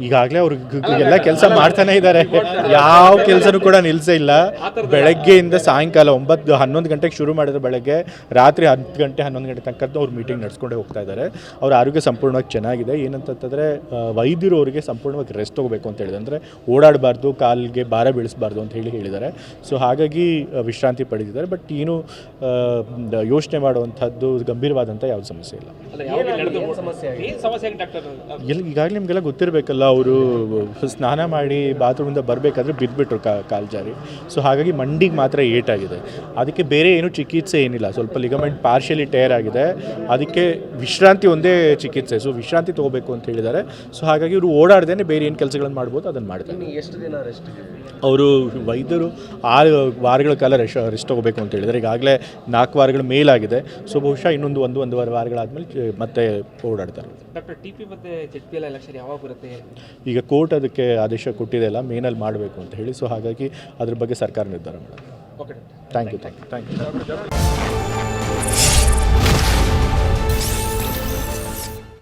ಈಗಾಗಲೇ ಅವ್ರಿಗೆ ಎಲ್ಲ ಕೆಲಸ ಮಾಡ್ತಾನೆ ಇದ್ದಾರೆ, ಯಾವ ಕೆಲಸನೂ ಕೂಡ ನಿಲ್ಲಿಸೇ ಇಲ್ಲ. ಬೆಳಗ್ಗೆಯಿಂದ ಸಾಯಂಕಾಲ 9-11 ಗಂಟೆಗೆ ಶುರು ಮಾಡಿದ್ರೆ ಬೆಳಗ್ಗೆ ರಾತ್ರಿ 10 ಗಂಟೆ 11 ಗಂಟೆ ತನಕ ಅವ್ರು ಮೀಟಿಂಗ್ ನಡೆಸ್ಕೊಂಡೇ ಹೋಗ್ತಾ ಇದ್ದಾರೆ. ಅವ್ರ ಆರೋಗ್ಯ ಸಂಪೂರ್ಣವಾಗಿ ಚೆನ್ನಾಗಿದೆ. ಏನಂತಂದರೆ ವೈದ್ಯರು ಅವರಿಗೆ ಸಂಪೂರ್ಣವಾಗಿ ರೆಸ್ಟ್ ಹೋಗಬೇಕು ಅಂತ ಹೇಳಿದೆ, ಅಂದರೆ ಓಡಾಡಬಾರ್ದು, ಕಾಲಿಗೆ ಭಾರ ಬೀಳಿಸಬಾರ್ದು ಅಂತ ಹೇಳಿದ್ದಾರೆ. ಸೊ ಹಾಗಾಗಿ ವಿಶ್ರಾಂತಿ ಪಡೆದಿದ್ದಾರೆ. ಬಟ್ ಏನು ಯೋಚನೆ ಮಾಡುವಂಥದ್ದು ಗಂಭೀರವಾದಂಥ ಯಾವುದು ಸಮಸ್ಯೆ ಇಲ್ಲ. ಈಗಾಗಲೇ ನಿಮಗೆಲ್ಲ ಗೊತ್ತಿರಬೇಕಲ್ಲ, ಅವರು ಸ್ನಾನ ಮಾಡಿ ಬಾತ್ರೂಮಿಂದ ಬರಬೇಕಾದ್ರೆ ಬಿದ್ದುಬಿಟ್ರು ಕಾಲು ಜಾರಿ. ಸೊ ಹಾಗಾಗಿ ಮಂಡಿಗೆ ಮಾತ್ರ ಏಟಾಗಿದೆ. ಅದಕ್ಕೆ ಬೇರೆ ಏನು ಚಿಕಿತ್ಸೆ ಏನಿಲ್ಲ. ಸ್ವಲ್ಪ ಲಿಗಮೆಂಟ್ ಪಾರ್ಷಿಯಲಿ ಟೇರ್ ಆಗಿದೆ, ಅದಕ್ಕೆ ವಿಶ್ರಾಂತಿ ಒಂದೇ ಚಿಕಿತ್ಸೆ. ಸೊ ವಿಶ್ರಾಂತಿ ತೊಗೋಬೇಕು ಅಂತ ಹೇಳಿದ್ದಾರೆ. ಸೊ ಹಾಗಾಗಿ ಇವರು ಓಡಾಡ್ದೇ ಬೇರೆ ಏನು ಕೆಲಸಗಳನ್ನು ಮಾಡ್ಬೋದು ಅದನ್ನು ಮಾಡ್ತಾರೆ. ಎಷ್ಟು ದಿನ ರೆಸ್ಟ್? ಅವರು ವೈದ್ಯರು 6 ವಾರಗಳ ಕಾಲ ರೆಸ್ಟ್ ತೊಗೋಬೇಕು ಅಂತ ಹೇಳಿದ್ದಾರೆ. ಈಗಾಗಲೇ 4 ವಾರಗಳ ಮೇಲಾಗಿದೆ. ಸೊ ಬಹುಶಃ ಇನ್ನೊಂದು 1-1.5 ವಾರಗಳಾದಮೇಲೆ ಮತ್ತೆ ಓಡಾಡ್ತಾರೆ. ಡಾಕ್ಟರ್ ಟಿ ಪಿ ಮತ್ತು ZPL ಎಲೆಕ್ಷನ್ ಯಾವಾಗ ಬರುತ್ತೆ? ಈಗ ಕೋರ್ಟ್ ಅದಕ್ಕೆ ಆದೇಶ ಕೊಟ್ಟಿದೆಯಲ್ಲ, ಮೇನಲ್ಲಿ ಮಾಡಬೇಕು ಅಂತ ಹೇಳಿ. ಸೊ ಹಾಗಾಗಿ ಅದ್ರ ಬಗ್ಗೆ ಸರ್ಕಾರ ನಿರ್ಧಾರ ಮಾಡೋದು. Okay, thank you.